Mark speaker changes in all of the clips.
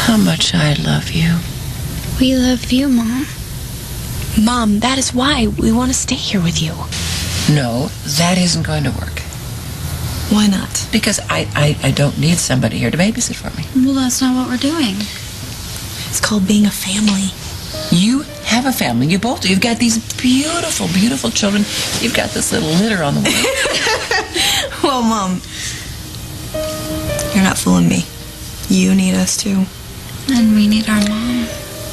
Speaker 1: how much I love you.
Speaker 2: We love you, Mom.
Speaker 3: Mom, that is why we want to stay here with you.
Speaker 1: No, that isn't going to work.
Speaker 3: Why not?
Speaker 1: Because I don't need somebody here to babysit for me.
Speaker 2: Well, that's not what we're doing.
Speaker 3: It's called being a family.
Speaker 1: You have a family. You both do. You've got these beautiful, beautiful children. You've got this little litter on the way.
Speaker 3: Well, Mom, you're not fooling me. You need us too.
Speaker 2: And we need our mom.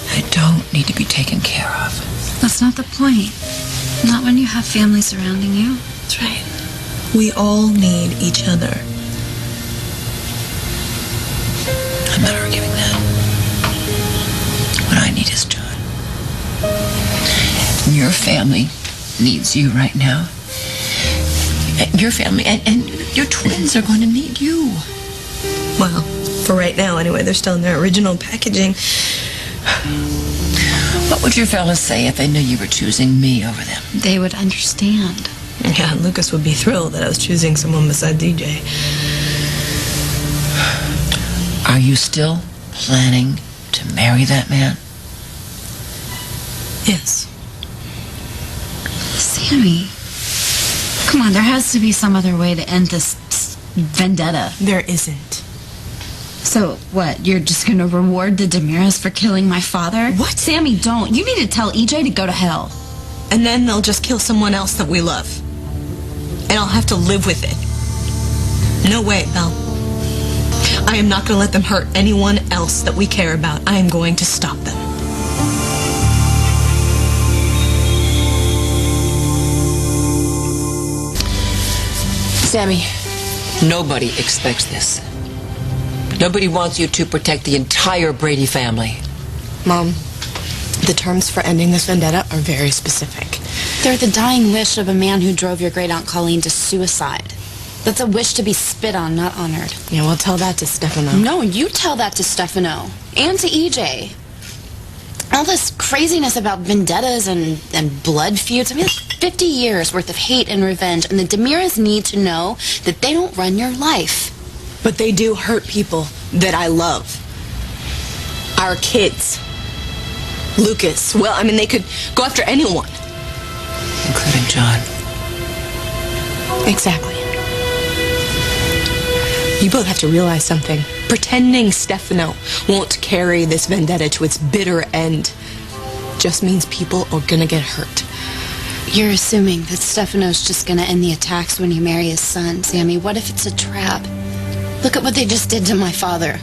Speaker 1: I don't need to be taken care of.
Speaker 2: That's not the point. Not when you have family surrounding you.
Speaker 3: That's right. We all need each other.
Speaker 1: I'm not arguing that. What I need is John. Your family needs you right now. Your family and your twins are going to need you.
Speaker 3: Well, for right now anyway, they're still in their original packaging.
Speaker 1: What would your fellas say if they knew you were choosing me over them?
Speaker 2: They would understand.
Speaker 3: Yeah, Lucas would be thrilled that I was choosing someone besides DJ.
Speaker 1: Are you still planning to marry that man?
Speaker 3: Yes.
Speaker 2: Sammy, come on, there has to be some other way to end this vendetta.
Speaker 3: There isn't.
Speaker 2: So, what, you're just going to reward the DeMiras for killing my father?
Speaker 3: What?
Speaker 2: Sammy, don't. You need to tell EJ to go to hell.
Speaker 3: And then they'll just kill someone else that we love. And I'll have to live with it. No way, Belle. I am not going to let them hurt anyone else that we care about. I am going to stop them.
Speaker 1: Sammy, nobody expects this. Nobody wants you to protect the entire Brady family.
Speaker 4: Mom, the terms for ending this vendetta are very specific.
Speaker 2: They're the dying wish of a man who drove your great-aunt Colleen to suicide. That's a wish to be spit on, not honored.
Speaker 4: Yeah, we'll tell that to Stefano.
Speaker 2: No, you tell that to Stefano. And to EJ. All this craziness about vendettas and blood feuds. I mean, it's 50 years worth of hate and revenge, and the DeMiras need to know that they don't run your life.
Speaker 3: But they do hurt people that I love. Our kids. Lucas. Well, I mean, they could go after anyone.
Speaker 1: Including John.
Speaker 3: Exactly. You both have to realize something. Pretending Stefano won't carry this vendetta to its bitter end just means people are gonna get hurt.
Speaker 2: You're assuming that Stefano's just gonna end the attacks when you marry his son, Sammy. What if it's a trap? Look at what they just did to my father.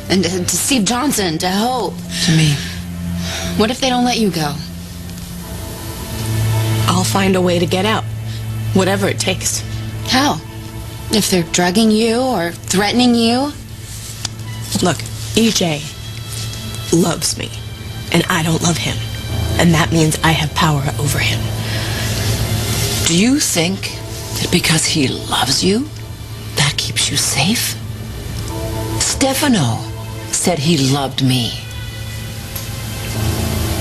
Speaker 2: And to Steve Johnson, to Hope.
Speaker 1: To me.
Speaker 2: What if they don't let you go?
Speaker 3: I'll find a way to get out. Whatever it takes.
Speaker 2: How? If they're drugging you or threatening you?
Speaker 3: Look, EJ loves me, and I don't love him. And that means I have power over him.
Speaker 1: Do you think that because he loves you, that keeps you safe? Stefano said he loved me.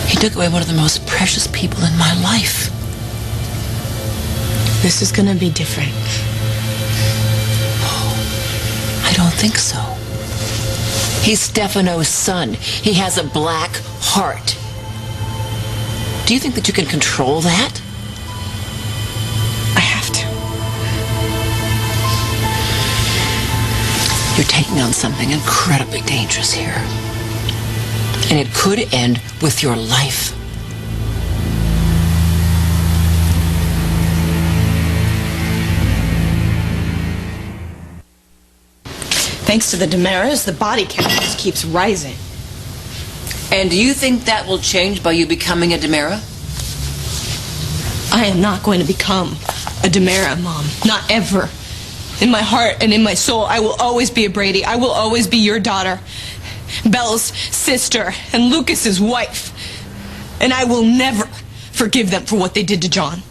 Speaker 1: He took away one of the most precious people in my life.
Speaker 3: This is gonna be different.
Speaker 1: I don't think so. He's Stefano's son. He has a black heart. Do you think that you can control that?
Speaker 3: I have to.
Speaker 1: You're taking on something incredibly dangerous here. And it could end with your life.
Speaker 3: Thanks to the DeMiras, the body count just keeps rising.
Speaker 1: And do you think that will change by you becoming a DeMira?
Speaker 3: I am not going to become a DeMira, Mom. Not ever. In my heart and in my soul, I will always be a Brady. I will always be your daughter, Belle's sister, and Lucas's wife. And I will never forgive them for what they did to John.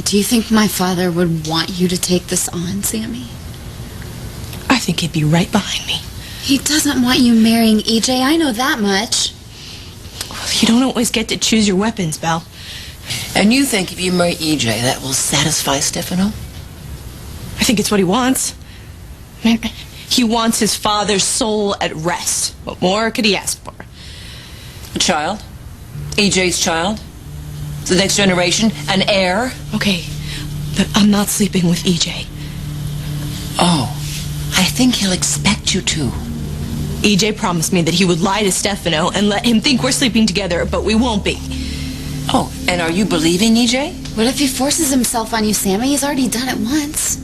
Speaker 2: Do you think my father would want you to take this on, Sammy?
Speaker 3: I think he'd be right behind me.
Speaker 2: He doesn't want you marrying EJ, I know that much.
Speaker 3: Well, you don't always get to choose your weapons, Belle.
Speaker 1: And you think if you marry EJ, that will satisfy Stefano?
Speaker 3: I think it's what he wants. Man, He wants his father's soul at rest. What more could he ask for?
Speaker 1: A child? EJ's child? The next generation? An heir?
Speaker 3: Okay, but I'm not sleeping with EJ.
Speaker 1: Oh, I think he'll expect you to.
Speaker 3: EJ promised me that he would lie to Stefano and let him think we're sleeping together, but we won't be.
Speaker 1: Oh, and are you believing EJ?
Speaker 2: What if he forces himself on you, Sammy? He's already done it once.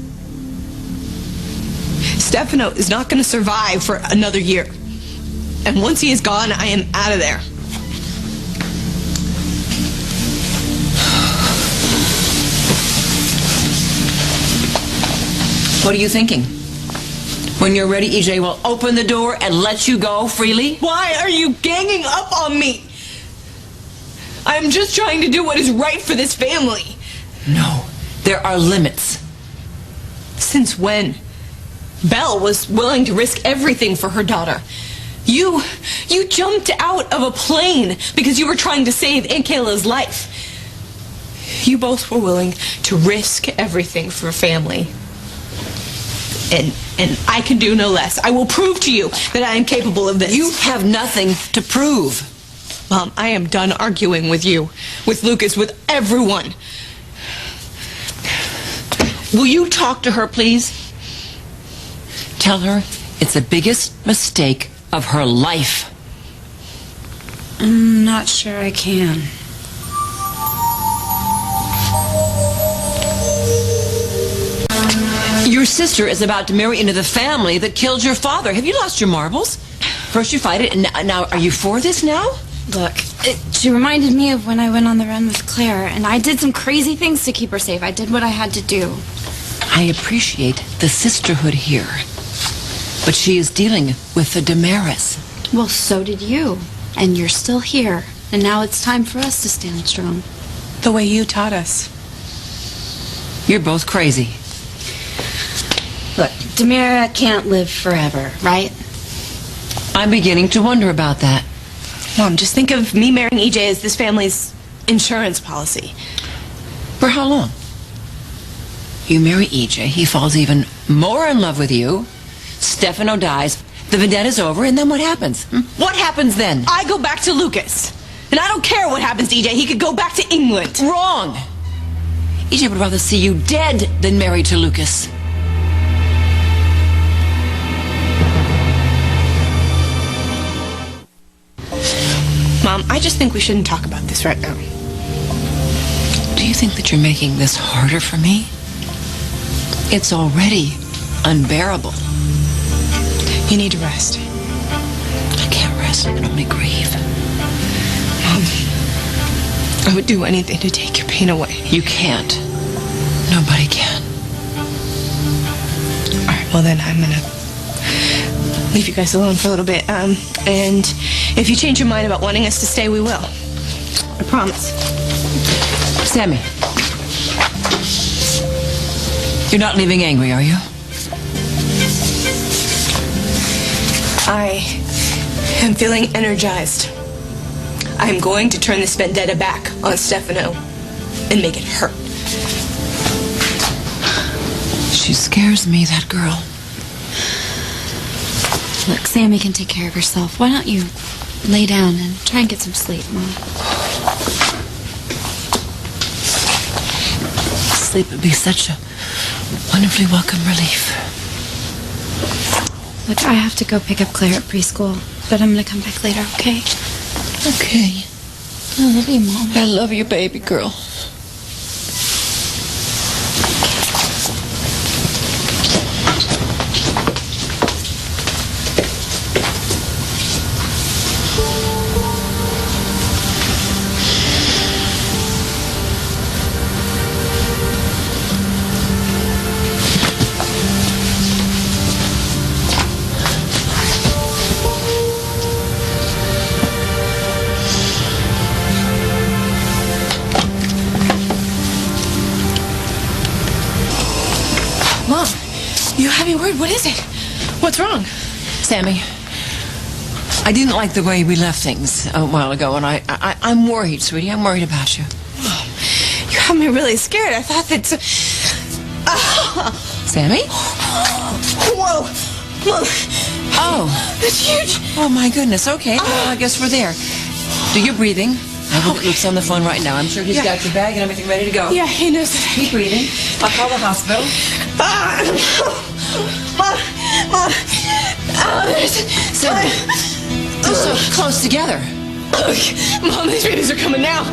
Speaker 3: Stefano is not going to survive for another year. And once he is gone, I am out of there.
Speaker 1: What are you thinking? When you're ready, EJ will open the door and let you go freely?
Speaker 3: Why are you ganging up on me? I'm just trying to do what is right for this family.
Speaker 1: No, there are limits.
Speaker 3: Since when? Belle was willing to risk everything for her daughter. You jumped out of a plane because you were trying to save Aunt Kayla's life. You both were willing to risk everything for family. And I can do no less. I will prove to you that I am capable of this.
Speaker 1: You have nothing to prove.
Speaker 3: Mom, I am done arguing with you, with Lucas, with everyone.
Speaker 1: Will you talk to her, please? Tell her it's the biggest mistake of her life.
Speaker 2: I'm not sure I can.
Speaker 1: Your sister is about to marry into the family that killed your father. Have you lost your marbles? First you fight it, and now are you for this now?
Speaker 2: Look, she reminded me of when I went on the run with Claire, and I did some crazy things to keep her safe. I did what I had to do.
Speaker 1: I appreciate the sisterhood here, but she is dealing with the Damaris.
Speaker 2: Well, so did you. And you're still here. And now it's time for us to stand strong.
Speaker 3: The way you taught us.
Speaker 1: You're both crazy.
Speaker 2: Look, Damira can't live forever, right?
Speaker 1: I'm beginning to wonder about that.
Speaker 3: Mom, just think of me marrying EJ as this family's insurance policy.
Speaker 1: For how long? You marry EJ, he falls even more in love with you. Stefano dies, the vendetta's over, and then what happens? What happens then?
Speaker 3: I go back to Lucas. And I don't care what happens to EJ. He could go back to England.
Speaker 1: Wrong! EJ would rather see you dead than married to Lucas.
Speaker 3: Mom, I just think we shouldn't talk about this right now.
Speaker 1: Do you think that you're making this harder for me? It's already unbearable.
Speaker 3: You need to rest.
Speaker 1: I can't rest. I can only grieve.
Speaker 3: Mom, I would do anything to take your pain away.
Speaker 1: You can't. Nobody can.
Speaker 3: All right, well then I'm gonna leave you guys alone for a little bit. And if you change your mind about wanting us to stay, we will. I promise.
Speaker 1: Sammy. You're not leaving angry, are you?
Speaker 3: I am feeling energized. I am going to turn this vendetta back on Stefano and make it hurt.
Speaker 1: She scares me, that girl.
Speaker 2: Look, Sammy can take care of herself. Why don't you lay down and try and get some sleep, Mom?
Speaker 1: Sleep would be such a wonderfully welcome relief.
Speaker 2: Look, I have to go pick up Claire at preschool, but I'm gonna come back later, okay?
Speaker 1: Okay.
Speaker 2: I love you, Mom.
Speaker 1: I love you, baby girl.
Speaker 3: Mom, you have me worried. What is it? What's wrong?
Speaker 1: Sammy, I didn't like the way we left things a while ago, and I'm worried, sweetie. I'm worried about you.
Speaker 3: You have me really scared. I thought that...
Speaker 1: Sammy?
Speaker 3: Whoa! Mom,
Speaker 1: Oh.
Speaker 3: it's huge.
Speaker 1: Oh, my goodness. Okay. Well, I guess we're there. Do your breathing. I will get Luke's on the phone right now. I'm sure he's got your bag and everything ready to go.
Speaker 3: Yeah, he knows it.
Speaker 1: Keep breathing. I'll call the hospital.
Speaker 3: Mom.
Speaker 1: So, they're so close together.
Speaker 3: Mom, these babies are coming now.